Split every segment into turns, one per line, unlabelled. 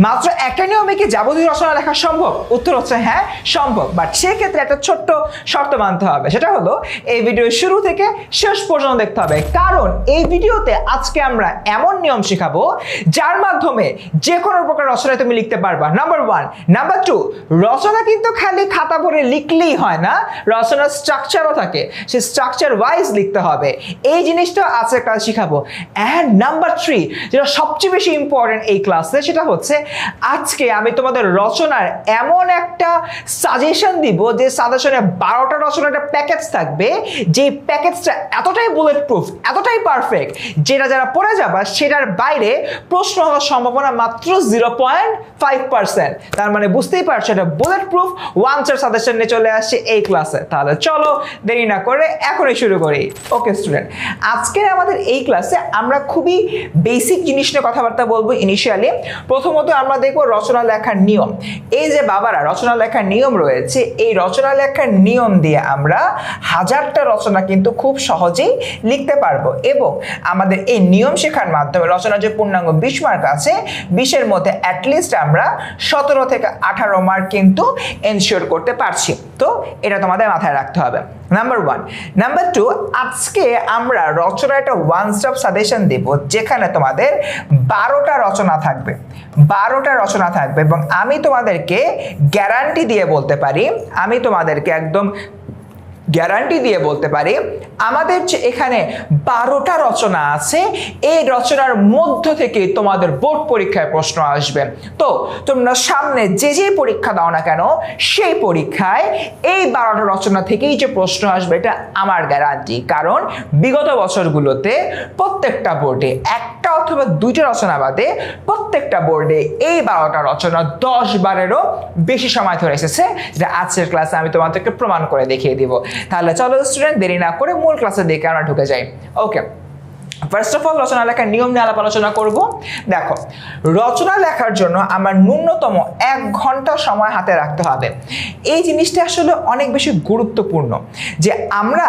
মাত্র একটা নিয়মে কি যাবতীয় রচনা লেখা সম্ভব? উত্তর হচ্ছে হ্যাঁ সম্ভব, বাট সেক্ষেত্রে একটা ছোট্ট শর্ত মানতে হবে। সেটা হলো এই ভিডিও শুরু থেকে শেষ পর্যন্ত দেখতে হবে, কারণ এই ভিডিওতে আজকে আমরা এমন নিয়ম শেখাবো যার মাধ্যমে যে কোনো প্রকার রচনা তুমি লিখতে পারবা। নাম্বার 1। নাম্বার 2, রচনা কিন্তু খালি খাতা ভরে লিখলেই হয় না, রচনার স্ট্রাকচারও থাকে, সে স্ট্রাকচার ওয়াইজ লিখতে হবে। এই জিনিসটা আজকে ক্লাস শিখাবো। অ্যান্ড নাম্বার 3, যেটা সবচেয়ে বেশি ইম্পর্টেন্ট এই ক্লাসে, সেটা হচ্ছে আজকে আমি তোমাদের রচনার এমন একটা সাজেশন দিব যে সাজেশনে 12টা রচনার একটা প্যাকেজ থাকবে, যে প্যাকেজটা এতটাই বুলেট প্রুফ, এতটাই পারফেক্ট, যেটা যারা পড়ে যাবা সেটার বাইরে প্রশ্ন হওয়ার সম্ভাবনা মাত্র 0.5%। তার মানে বুঝতেই পারছো এটা বুলেট প্রুফ ওয়ানসার সাজেশন নিয়ে চলে আসছে এই ক্লাসে। তাহলে চলো দেরি না করে এখনই শুরু করি। ওকে স্টুডেন্ট, আজকের আমাদের এই ক্লাসে আমরা খুবই বেসিক জিনিস নিয়ে কথাবার্তা বলবো। ইনিশিয়ালি প্রথমত আমরা দেখবো রচনা লেখার নিয়ম। এই যে বাবারা রচনা লেখার নিয়ম রয়েছে, এই রচনা লেখার নিয়ম দিয়ে আমরা হাজারটা রচনা কিন্তু খুব সহজেই লিখতে পারবো, এবং আমাদের এই নিয়ম শেখার মাধ্যমে রচনার যে পূর্ণাঙ্গ 20 মার্ক আছে, 20-এর মধ্যে অ্যাটলিস্ট আমরা 17 থেকে 18 মার্ক কিন্তু এনশিওর করতে পারছি। তো এটা তোমাদের মাথায় রাখতে হবে, নাম্বার 1। নাম্বার 2, আজকে আমরা রচনার একটা ওয়ান স্টপ সাজেশন দেব, যেখানে তোমাদের 12টা রচনা থাকবে, 12টা রচনা থাকবে, এবং আমি তোমাদেরকে গ্যারান্টি দিয়ে বলতে পারি, আমি তোমাদেরকে একদম গ্যারান্টি দিয়ে বলতে পারি, আমাদের যে এখানে 12টা রচনা আছে, এই রচনার মধ্য থেকে তোমাদের বোর্ড পরীক্ষায় প্রশ্ন আসবে। তো তোমরা সামনে যে যে পরীক্ষা দাও না কেন, সেই পরীক্ষায় এই 12টা রচনা থেকেই যে প্রশ্ন আসবে, এটা আমার গ্যারান্টি। কারণ বিগত বছরগুলোতে প্রত্যেকটা বোর্ডে একটা অথবা 2টা রচনা বাদে প্রত্যেকটা বোর্ডে এই 12টা রচনা 10 বারেরও বেশি সময় ধরে এসেছে, যেটা আজকের ক্লাসে আমি তোমাদেরকে প্রমাণ করে দেখিয়ে দিব। তাহলে চলো স্টুডেন্ট দেরি না করে মূল ক্লাসে দেখে আমরা ঢুকে যাই। ওকে, ফার্স্ট অফ অল রচনা লেখার নিয়ম নিয়ে আলোচনা করব। দেখো, রচনা লেখার জন্য আমার ন্যূনতম 1 ঘন্টা সময় হাতে রাখতে হবে। এই জিনিসটা আসলে অনেক বেশি গুরুত্বপূর্ণ, যে আমরা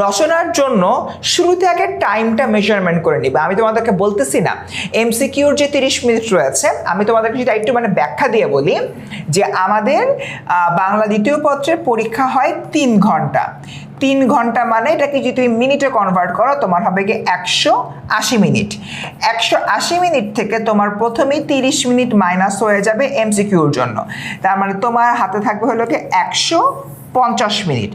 রচনার জন্য শুরুতে আগে টাইমটা মেজারমেন্ট করে নিব। আমি তোমাদেরকে বলতেছি না এমসিকিউর যে 30 মিনিট রয়েছে, আমি তোমাদেরকে সেটা একটু ব্যাখ্যা দিয়ে বলি, যে আমাদের বাংলা দ্বিতীয় পত্রের পরীক্ষা হয় 3 ঘন্টা। 3 ঘন্টা মানে এটাকে যদি তুমি মিনিটে কনভার্ট করো, তোমার হবে কি 180 মিনিট। 180 মিনিট থেকে তোমার প্রথমেই 30 মিনিট মাইনাস হয়ে যাবে এমসিকিউর জন্য। তার মানে তোমার হাতে থাকবে হলো কি 150 মিনিট।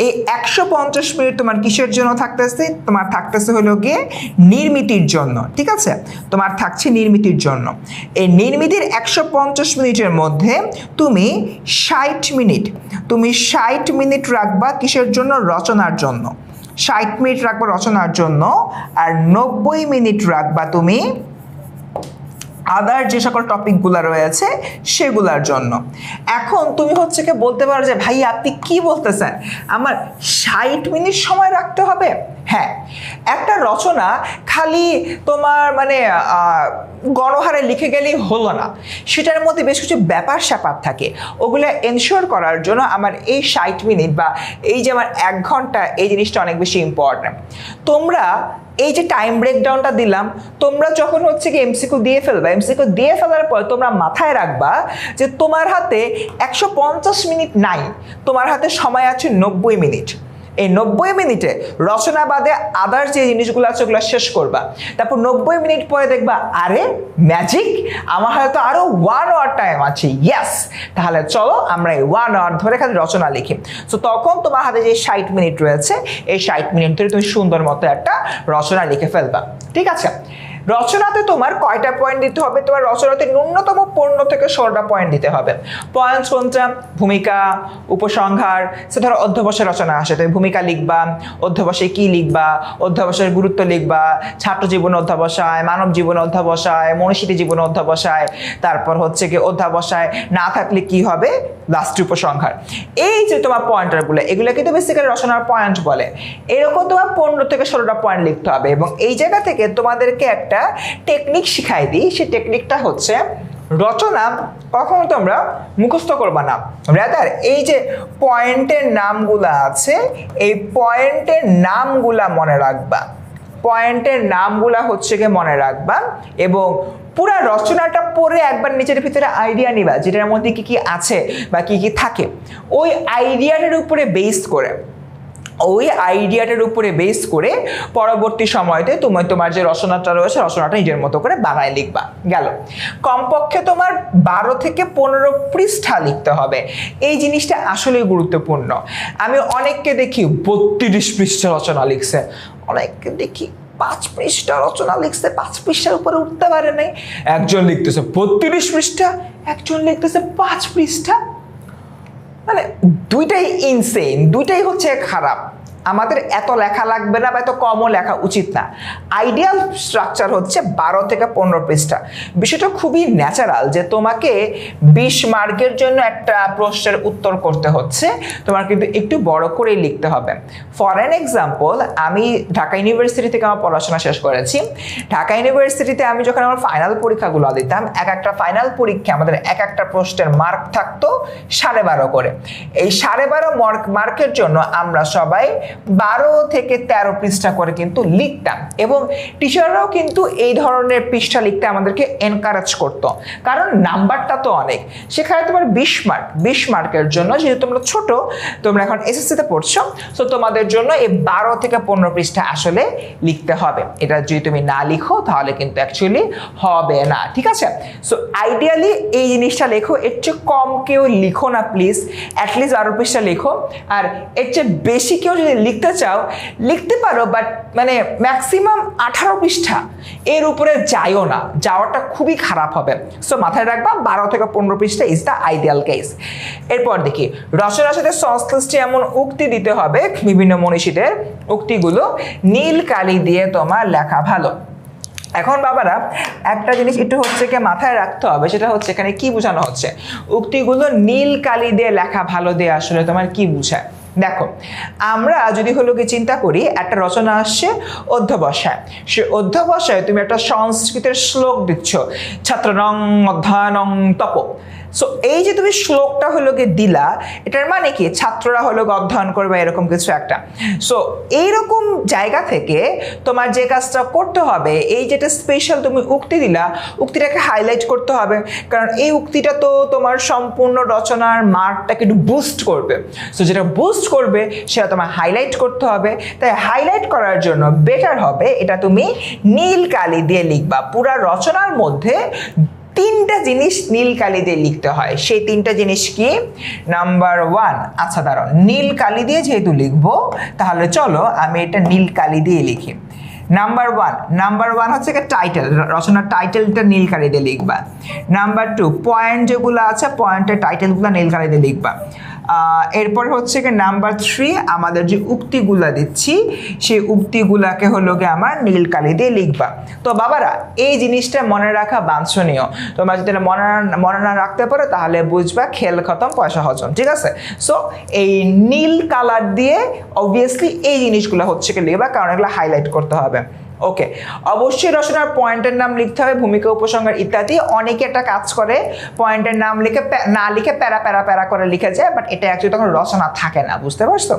এই 150 মিনিট তোমার কিসের জন্য থাকতেছে? তোমার থাকতেছে হলো গিয়ে নির্মিতির জন্য। ঠিক আছে, তোমার থাকছে নির্মিতির জন্য। এই নির্মিতির 150 মিনিটের মধ্যে তুমি 60 মিনিট রাখবা কিসের জন্য? রচনার জন্য। 60 মিনিট রাখবা রচনার জন্য, আর 90 মিনিট রাখবা তুমি আদার যে সকল টপিকগুলো রয়েছে সেগুলোর জন্য। এখন তুমি হচ্ছে কি বলতে পারো যে ভাই আপনি কি বলতেছেন, আমার 60 মিনিট সময় রাখতে হবে? হ্যাঁ, একটা রচনা খালি তোমার গণহারে লিখে গেলেই হলো না, সেটার মধ্যে বেশ কিছু ব্যাপার স্যাপার থাকে। ওগুলো এনশিওর করার জন্য আমার এই 60 মিনিট বা এই যে আমার 1 ঘন্টা, এই জিনিসটা অনেক বেশি ইম্পর্টেন্ট। তোমরা এই যে টাইম ব্রেকডাউনটা দিলাম, তোমরা যখন হচ্ছে কি এমসিকিউ দিয়ে ফেলবা, এমসিকিউ দিয়ে ফেলার পর তোমরা মাথায় রাখবা যে তোমার হাতে 150 মিনিট নাই, তোমার হাতে সময় আছে 90 মিনিট। এই 90 মিনিটে রচনা বাদে আদার যে জিনিসগুলো আছে ওগুলো শেষ করবা। তারপর 90 মিনিট পরে দেখবা আরে ম্যাজিক, আমার হাতে তো আরো 1 আওয়ার টাইম আছে। ইয়েস, তাহলে চলো আমরা এই 1 আওয়ার ধরে খালি রচনা লিখি। তো তখন তোমার হাতে যে 60 মিনিট রয়েছে, এই 60 মিনিট ধরে তুমি সুন্দর মতো একটা রচনা লিখে ফেলবা। ঠিক আছে, রচনাতে তোমার কয়টা পয়েন্ট দিতে হবে? তোমার রচনাতে ন্যূনতম 15 থেকে 16টা পয়েন্ট দিতে হবে। পয়েন্ট কোনটা? ভূমিকা, উপসংহার। সে ধরো অধ্যবসায় রচনা আসে, তুমি ভূমিকা লিখবা, অধ্যবসায় কি লিখবা, অধ্যবসায়ের গুরুত্ব লিখবা, ছাত্র জীবন অধ্যবসায়, মানব জীবন অধ্যবসায়, মনীষীতে জীবন অধ্যবসায়, তারপর হচ্ছে কি অধ্যবসায় না থাকলে কি হবে, লাস্ট উপসংহার। এই যে তোমার পয়েন্টারগুলো, এগুলো কিন্তু বেসিক্যালি রচনার পয়েন্ট বলে। এরকম তোমার 15 থেকে 16টা পয়েন্ট লিখতে হবে। এবং এই জায়গা থেকে তোমাদেরকে একটা টেকনিক শিখাই দিই। সেই টেকনিকটা হচ্ছে, রচনা কখনো তোমরা মুখস্থ করবা না, রাদার এই যে পয়েন্টের নামগুলা আছে, এই পয়েন্টের নামগুলা মনে রাখবা। পয়েন্টের নামগুলা হচ্ছে গিয়ে মনে রাখবা, এবং পুরা রচনাটা পড়ে একবার নিজের ভিতরে আইডিয়া নিবা যেটার মধ্যে কি কি আছে বা কি কি থাকে, ওই আইডিয়াটার উপরে বেস করে পরবর্তী সময়তে তুমি তোমার যে রচনাটা রয়েছে রচনাটা নিজের মতো করে বানায় লিখবা। গেল, কমপক্ষে তোমার 12 থেকে 15 পৃষ্ঠা লিখতে হবে। এই জিনিসটা আসলেই গুরুত্বপূর্ণ। আমি অনেককে দেখি 32 পৃষ্ঠা রচনা লিখছে, অনেককে দেখি 5 পৃষ্ঠা রচনা লিখছে, 5 পৃষ্ঠার উপরে উঠতে পারে নাই। একজন লিখতেছে 32 পৃষ্ঠা, একজন লিখতেছে 5 পৃষ্ঠা। মানে দুইটাই ইনসেন, দুইটাই হচ্ছে খারাপ। আমাদের এত লেখা লাগবে না বা এত কমও লেখা উচিত না। আইডিয়াল স্ট্রাকচার হচ্ছে 12 থেকে 15 পৃষ্ঠা। বিষয়টা খুবই ন্যাচারাল যে তোমাকে 20 মার্কের জন্য একটা প্রশ্নের উত্তর করতে হচ্ছে, তোমার কিন্তু একটু বড় করেই লিখতে হবে। ফর অ্যান এক্সাম্পল, আমি ঢাকা ইউনিভার্সিটি থেকে আমার পড়াশোনা শেষ করেছি। ঢাকা ইউনিভার্সিটিতে আমি যখন আমার ফাইনাল পরীক্ষাগুলো দিতাম, এক একটা ফাইনাল পরীক্ষা আমাদের এক একটা প্রশ্নের মার্ক থাকতো 12.5 করে। এই 12.5 মার্কের জন্য আমরা সবাই 12 থেকে 13 পৃষ্ঠা করে কিন্তু লিখতাম, এবং টিচাররাও কিন্তু এই ধরনের পৃষ্ঠা লিখতে আমাদেরকে এনকারেজ করতো, কারণ নাম্বারটা তো অনেক। সেখানে তোমার 20 মার্কের জন্য, যেহেতু তোমরা ছোট, তোমরা এখন এসএসসিতে পড়ছো, সো তোমাদের জন্য এই 12 থেকে 15 পৃষ্ঠা আসলে লিখতে হবে। এটা যদি তুমি না লিখো তাহলে কিন্তু অ্যাকচুয়ালি হবে না, ঠিক আছে? সো আইডিয়ালি এই জিনিসটা লেখো, এর চেয়ে কম কেউ লিখো না প্লিজ, অ্যাটলিস্ট 12 পৃষ্ঠা লিখো। আর এর চেয়ে বেশি কেউ যদি লিখতে চাও লিখতে পারো, বাট মানে ম্যাক্সিমাম 18 পৃষ্ঠা, এর উপরে যাইও না, যাওয়াটা খুবই খারাপ হবে। সো মাথায় রাখবা 12 থেকে 15 পৃষ্ঠা ইজ দ্য আইডিয়াল কেস। এরপর দেখি রচনার সাথে সংশ্লিষ্ট এমন উক্তি দিতে হবে, বিভিন্ন মনীষীদের উক্তিগুলো নীল কালি দিয়ে তোমার লেখা ভালো। এখন বাবারা একটা জিনিস একটু হচ্ছে কি মাথায় রাখতে হবে, সেটা হচ্ছে এখানে কি বোঝানো হচ্ছে। উক্তিগুলো নীল কালি দিয়ে লেখা ভালো দিয়ে আসলে তোমার কি বোঝায়? দেখো, আমরা যদি হলো কি চিন্তা করি, একটা রচনা আসছে অধ্যবসায়, সে অধ্যবসায় তুমি একটা সংস্কৃতের শ্লোক দিচ্ছ, ছাত্রনং অধ্যয়নং তপ। সো এই যে তুমি শ্লোকটা হলো গিয়ে দিলা, এটার মানে কি ছাত্ররা হলো অধ্যয়ন করবে এরকম কিছু একটা। সো এইরকম জায়গা থেকে তোমার যে কাজটা করতে হবে, এই যেটা স্পেশাল তুমি উক্তি দিলা, উক্তিটাকে হাইলাইট করতে হবে, কারণ এই উক্তিটা তো তোমার সম্পূর্ণ রচনার মার্কটাকে একটু বুস্ট করবে। সো যেটা বুস্ট করবে সেটা তোমার হাইলাইট করতে হবে। তাই হাইলাইট করার জন্য বেটার হবে এটা তুমি নীল কালি দিয়ে লিখবা। পুরা রচনার মধ্যে 3টা জিনিস নীল কালি দিয়ে লিখতে হয়। সেই 3টা জিনিস কি? নাম্বার 1, আচ্ছা দাঁড়াও, নীল কালি দিয়ে যেহেতু লিখবো তাহলে চলো আমি এটা নীল কালি দিয়ে লিখি। নাম্বার ওয়ান হচ্ছে টাইটেল, রচনার টাইটেলটা নীল কালি দিয়ে লিখবা। নাম্বার 2, পয়েন্ট যেগুলো আছে পয়েন্টের টাইটেলগুলো নীল কালি দিয়ে লিখবা। এরপর হচ্ছে কি নাম্বার 3, আমাদের যে উক্তিগুলা দিচ্ছি সেই উক্তিগুলাকে হলো গিয়ে আমার নীল কালি দিয়ে লিখবা। তো বাবারা এই জিনিসটা মনে রাখা বাঞ্ছনীয়। তোমরা যদি মনে না রাখতে পারো তাহলে বুঝবা খেল খতম পয়সা হজম, ঠিক আছে? সো এই নীল কালার দিয়ে অবভিয়াসলি এই জিনিসগুলো হচ্ছে কি লিখবা, কারণ এগুলো হাইলাইট করতে হবে। ওকে, অবশ্যই রচনার পয়েন্টের নাম লিখতে হবে, ভূমিকা উপসংহার ইত্যাদি। অনেকে একটা কাজ করে পয়েন্টের নাম না লিখে প্যারা করে লিখে যায়, বাট এটা অ্যাকচুয়ালি তখন রচনা থাকে না, বুঝতে পারছো?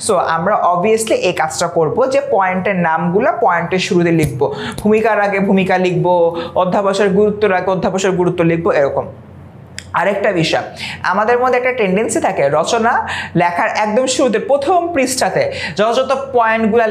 সো আমরা অবভিয়াসলি এই কাজটা করব যে পয়েন্টের নামগুলো পয়েন্টের শুরুতে লিখবো, ভূমিকার আগে ভূমিকা লিখবো, অধ্যাবসায়ের গুরুত্বের আগে অধ্যাবসায়ের গুরুত্ব লিখবো, এরকম। আরেকটা বিষয়, আমাদের মধ্যে একটা টেন্ডেন্সি থাকে রচনা লেখার একদম শুরুতে প্রথম পৃষ্ঠাতে যত পয়েন্টগুলো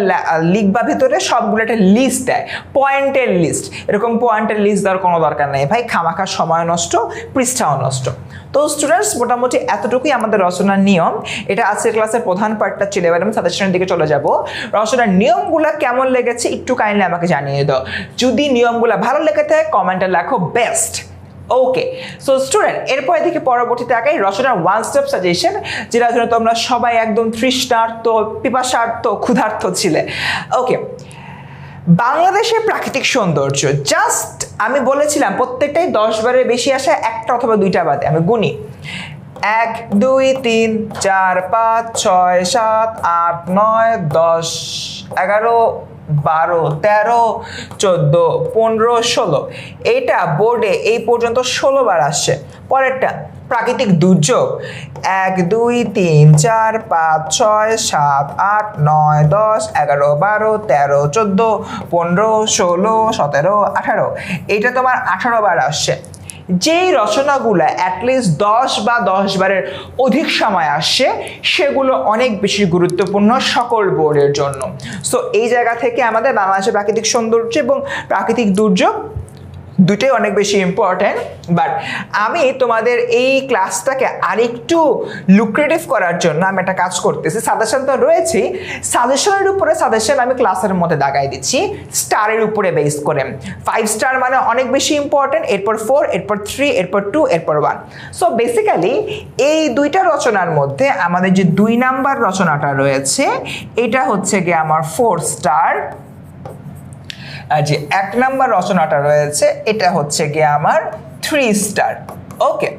লিখবা ভিতরে সবগুলো একটা লিস্ট দেয়, পয়েন্টের লিস্ট। এরকম পয়েন্টের লিস্ট দেওয়ার কোনো দরকার নেই ভাই, খামাখা সময় নষ্ট, পৃষ্ঠাও নষ্ট। তো স্টুডেন্টস মোটামুটি এতটুকুই আমাদের রচনার নিয়ম। এটা আজকের ক্লাসের প্রধান পার্টটা ছিল। এবার আমি সাজেশনের দিকে চলে যাব। রচনার নিয়মগুলো কেমন লেগেছে একটু কাইন্ডলি আমাকে জানিয়ে দাও। যদি নিয়মগুলো ভালো লেগে থাকে কমেন্টে লেখো বেস্ট। ওকে, সো স্টুডেন্ট এরপর থেকে পরবর্তীতে আগে রচনার 1 স্টেপ সাজেশন, যেটা জন্য তোমরা সবাই একদম তৃষ্ণার্ত, পিপাসার্ত, ক্ষুধার্ত ছিলে। ওকে, বাংলাদেশের প্রাকৃতিক সৌন্দর্য, জাস্ট আমি বলেছিলাম প্রত্যেকটাই 10 বারের বেশি আসে, একটা অথবা 2টা বাদে। আমি গুনি 1 2 3 4 5 6 7 8 9 10 11 12 13 14 15 16 এটা বোর্ডে এই পর্যন্ত 16 বার আসছে। পরেরটা প্রাকৃতিক দুর্যোগ 1 2 3 4 5 6 7 8 9 10 11 12 13 14 15 16 17 18 এটা তোমার 18 বার আসছে। যেই রচনাগুলো অ্যাটলিস্ট 10 বা 10 বারের অধিক সময় আসছে সেগুলো অনেক বেশি গুরুত্বপূর্ণ সকল বোর্ডের জন্য। সো এই জায়গা থেকে আমাদের বাংলাদেশের প্রাকৃতিক সৌন্দর্য এবং প্রাকৃতিক দুর্যোগ দুটোই অনেক বেশি ইম্পর্ট্যান্ট। বাট আমি তোমাদের এই ক্লাসটাকে আরেকটু লুক্রেটিভ করার জন্য আমি একটা কাজ করতেছি। সাজেশন তো রয়েছেই, সাজেশনের উপরে সাজেশন আমি ক্লাসের মধ্যে দাগাই দিচ্ছি স্টারের উপরে বেস করে। 5 স্টার মানে অনেক বেশি ইম্পর্ট্যান্ট, এরপর 4, এরপর 3, এরপর 2, এরপর 1। সো বেসিক্যালি এই দুইটা রচনার মধ্যে আমাদের যে 2 নাম্বার রচনাটা রয়েছে এটা হচ্ছে গিয়ে আমার 4 স্টার, আর যে 1 নাম্বার রচনাটা রয়েছে এটা হচ্ছে গিয়ে আমার 3 স্টার। ওকে,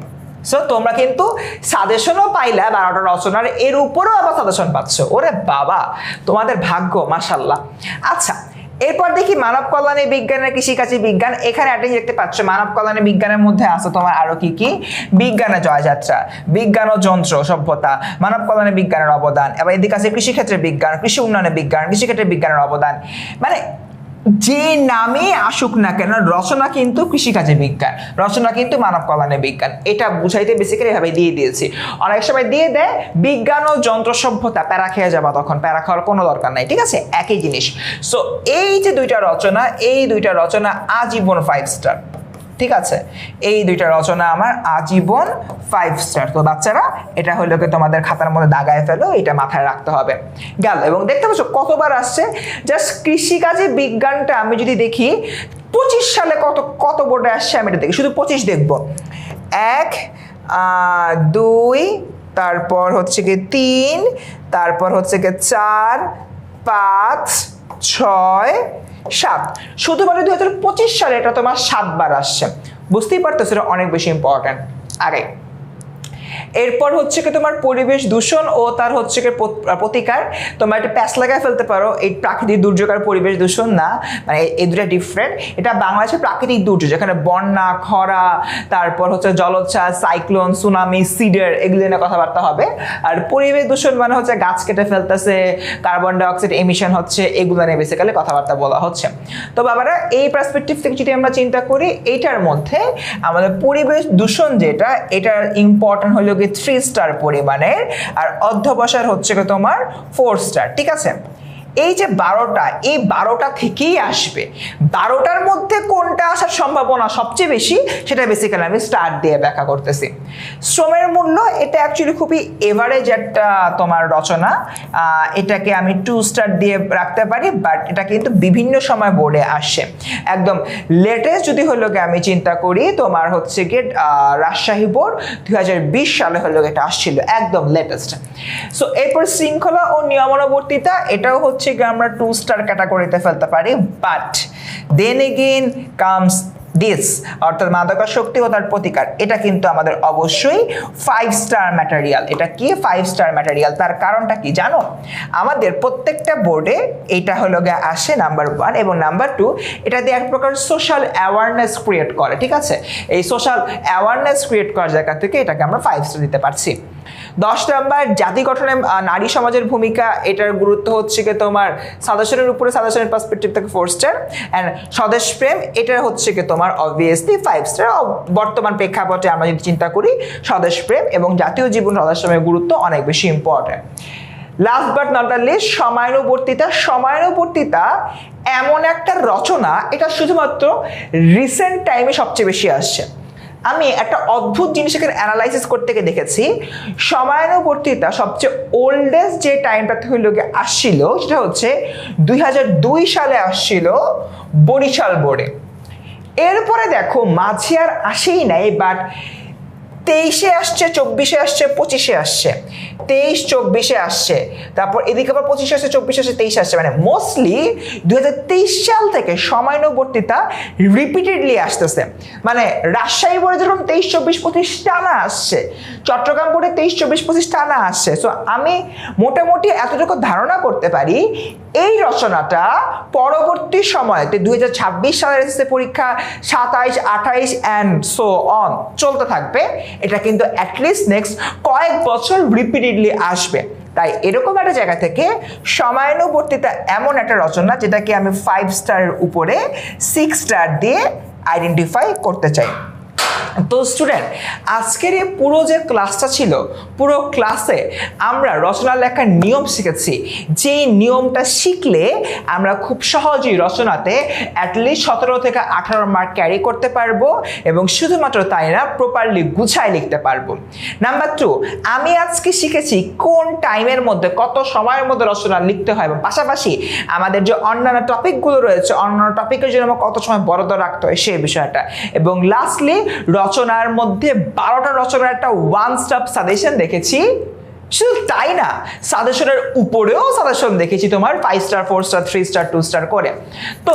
সো তোমরা কিন্তু সাজেশনও পাইলা 12টা রচনার, এর উপরেও আবার সাজেশন পাচ্ছ। ওরে বাবা, তোমাদের ভাগ্য, মাশাআল্লাহ। আচ্ছা, এরপর দেখি মানব কল্যাণী বিজ্ঞানের কৃষিকাজী বিজ্ঞান। এখানে একটা দেখতে পাচ্ছ মানব কল্যাণী বিজ্ঞানের মধ্যে আছে তোমার আরো কি কি, বিজ্ঞানের জয়যাত্রা, বিজ্ঞান ও যন্ত্র সভ্যতা, মানব কল্যাণী বিজ্ঞানের অবদান, এবার এদিকে আছে কৃষিক্ষেত্রে বিজ্ঞান, কৃষি উন্নয়নে বিজ্ঞান, কৃষিক্ষেত্রে বিজ্ঞানের অবদান। মানে যে নামে আসুক না কেন রচনা কিন্তু কৃষিকাজে বিজ্ঞান, রচনা কিন্তু মানব কল্যাণে বিজ্ঞান, এটা বুঝাইতে বেসিক্যালি এভাবে দিয়ে দিয়েছি। অনেক সময় দিয়ে দেয় বিজ্ঞান ও যন্ত্র সভ্যতা, প্যারা খেয়ে যাবা, তখন প্যারা খাওয়ার কোনো দরকার নাই, ঠিক আছে, একই জিনিস। সো এই যে দুইটা রচনা, এই দুইটা রচনা আজীবন 5 স্টার, ঠিক আছে, এই দুইটা রচনা আমার আজীবন 5 স্টার। তো বাচ্চারা এটা হলো কি তোমাদের খাতার মধ্যে দাগায় ফেলো, এটা মাথায় রাখতে হবে। গেল, এবং দেখতে পাচ্ছ কতবার আসছে। জাস্ট কৃষিকাজে বিজ্ঞানটা আমি যদি দেখি 25 সালে কত বোর্ডে আসছে আমি এটা দেখি, শুধু 25 দেখবো। 1 2 তারপর হচ্ছে কি 3, তারপর হচ্ছে কি 4 5 6 7, শুধুমাত্র 2025 সালে এটা তোমার 7 বার আসছে। বুঝতেই পারতেছো এটা অনেক বেশি ইম্পর্ট্যান্ট। আগে এরপর হচ্ছে কি তোমার পরিবেশ দূষণ ও তার হচ্ছে কি প্রতিকার। তোমরা একটা প্যাচ লাগায় ফেলতে পারো, এই প্রাকৃতিক দুর্যোগ আর পরিবেশ দূষণ না, মানে এই দুটা ডিফারেন্ট। এটা বাংলাদেশের প্রাকৃতিক দুর্যোগ, যেখানে বন্যা, খরা, তারপর হচ্ছে জলোচ্ছ্বাস, সাইক্লোন, সুনামি, সিডার, এগুলো নিয়ে কথাবার্তা হবে। আর পরিবেশ দূষণ মানে হচ্ছে গাছ কেটে ফেলতেছে, কার্বন ডাইঅক্সাইড এমিশন হচ্ছে, এগুলো নিয়ে বেসিক্যালি কথাবার্তা বলা হচ্ছে। তো বাবারা এই পার্সপেক্টিভ থেকে যদি আমরা চিন্তা করি, এইটার মধ্যে আমাদের পরিবেশ দূষণ যেটা, এটার ইম্পর্টেন্ট হলো 3 স্টার পরিমাণের, আর অধ্যবসায় হচ্ছে তোমার 4 স্টার, ঠিক আছে। এই যে 12টা, এই 12টা থেকেই আসবে। 12টার মধ্যে কোনটা আসার সম্ভাবনা সবচেয়ে বেশি সেটা বেসিক্যালি আমি স্টার দিয়ে ব্যাখ্যা করতেছি। শ্রমের মূল্য, এটা অ্যাকচুয়ালি খুবই এভারেজ একটা তোমার রচনা, এটাকে আমি 2 স্টার দিয়ে রাখতে পারি, বাট এটা কিন্তু বিভিন্ন সময় বোর্ডে আসে। একদম লেটেস্ট যদি হলো গিয়ে আমি চিন্তা করি, তোমার হচ্ছে গিয়ে রাজশাহী বোর্ড 2020 সালে হলো এটা আসছিল, একদম লেটেস্ট। সো এরপর শৃঙ্খলা ও নিয়মানুবর্তিতা, এটাও হচ্ছে আমরা 2 স্টার ক্যাটাগরিতে ফেলতে পারি। But then again comes this, অর্থাৎ মাদকাসক্তি ও তার প্রতিকার, এটা কিন্তু আমাদের অবশ্যই 5 স্টার ম্যাটেরিয়াল। এটা কি 5 স্টার ম্যাটেরিয়াল? তার কারণটা কি জানো? আমাদের প্রত্যেকটা বোর্ডে এটা হলো গিয়ে আসে নাম্বার 1 এবং নাম্বার 2, এটা দিয়ে এক প্রকার সোশ্যাল অ্যাওয়ারনেস ক্রিয়েট করে, ঠিক আছে। এই সোশ্যাল অ্যাওয়ারনেস ক্রিয়েট করার জায়গা থেকে এটাকে আমরা 5 স্টার দিতে পারছি। 10 নাম্বার জাতি গঠনে নারী সমাজের ভূমিকা, এটার গুরুত্ব হচ্ছে কি তোমার সাজেশনের উপরে, সাজেশনের পার্সপেক্টিভ থেকে 4 স্টার। অ্যান্ড স্বদেশ প্রেম, এটা হচ্ছে কি তোমার অবভিয়াসলি 5 স্টার। বর্তমান প্রেক্ষাপটে আমরা যদি চিন্তা করি, স্বদেশ প্রেম এবং জাতীয় জীবন রহস্যময়ের গুরুত্ব অনেক বেশি important. Last but not the least, সময়ানুবর্তিতা। সময়ানুবর্তিতা এমন একটা রচনা, এটা শুধুমাত্র রিসেন্ট টাইমে সবচেয়ে বেশি আসছে। আমি একটা অদ্ভুত জিনিস এখানে অ্যানালাইসিস করতে গিয়ে দেখেছি, সময়ানুবর্তিতা সবচেয়ে ওল্ডেস্ট যে টাইমটাতে হইল গিয়ে আসছিল সেটা হচ্ছে 2002 সালে আসছিল বরিশাল বোর্ডে। এরপরে দেখো মাঝে আর আসেই নাই, বাট 23-এ আসছে, 24-এ আসছে, 25-এ আসছে, 23-24-এ আসছে, তারপর এদিকে আবার 25-এ আসছে, 24-এ আসছে, 23-এ আসছে। মানে মোস্টলি 2023 সাল থেকে সময়ানুবর্তিতা রিপিটেডলি আসতেছে। মানে রাজশাহী বোর্ডে যেরকম 23-24-25 টানা আসছে, চট্টগ্রাম বোর্ডে 23-24-25 টানা আসছে। সো আমি মোটামুটি এতটুকু ধারণা করতে পারি এই রচনাটা পরবর্তী সময়তে 2026 সালের এসএসসি পরীক্ষা 27, 28 অ্যান্ড সো অন চলতে থাকবে। এটা কিন্তু অ্যাটলিস্ট নেক্সট কয়েক বছর রিপিটেডলি আসবে। তাই এরকম একটা জায়গা থেকে সময়ানুবর্তিতা এমন একটা রচনা যেটাকে আমি 5 স্টারের উপরে 6 স্টার দিয়ে আইডেন্টিফাই করতে চাই। তো স্টুডেন্ট, আজকের এই পুরো যে ক্লাসটা ছিল, পুরো ক্লাসে আমরা রচনা লেখার নিয়ম শিখেছি। যেই নিয়মটা শিখলে আমরা খুব সহজেই রচনাতে অ্যাটলিস্ট 17 থেকে 18 মার্ক ক্যারি করতে পারবো, এবং শুধুমাত্র তাই না, প্রপারলি গুছায় লিখতে পারবো। নাম্বার 2, আমি আজকে শিখেছি কোন টাইমের মধ্যে, কত সময়ের মধ্যে রচনা লিখতে হয়, এবং পাশাপাশি আমাদের যে অন্যান্য টপিকগুলো রয়েছে, অন্যান্য টপিকের জন্য আমার কত সময় বরাদ্দ রাখতে হয় সেই বিষয়টা। এবং লাস্টলি রচনার মধ্যে 12টা রচনার একটা ওয়ান স্টপ সাজেশন দেখেছি। শুধু তাই না, সাজেশনের উপরেও সাজেশন দেখেছি তোমার 5 স্টার, 4 স্টার, 3 স্টার, 2 স্টার করে। তো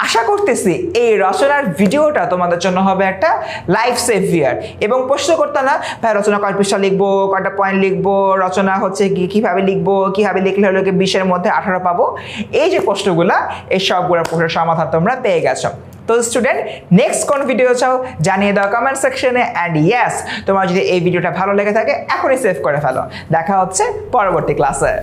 আশা করতেছি এই রচনার ভিডিওটা তোমাদের জন্য হবে একটা লাইফ সেভিয়ার। এবং প্রশ্ন করতে না, ভাই রচনা কয় পৃষ্ঠা লিখবো, কয়টা পয়েন্ট লিখবো, রচনা হচ্ছে কিভাবে লিখবো, কিভাবে লিখলে হলো 20-এর মধ্যে 18 পাবো, এই যে প্রশ্নগুলা, এই সবগুলোর প্রশ্নের সমাধান তোমরা পেয়ে গেছো। তো স্টুডেন্ট, নেক্সট কোন ভিডিও চাও জানিয়ে দাও কমেন্ট সেকশনে। অ্যান্ড ইয়েস, তোমার যদি এই ভিডিওটা ভালো লেগে থাকে এখনই সেভ করে ফেলো। দেখা হচ্ছে পরবর্তী ক্লাসে।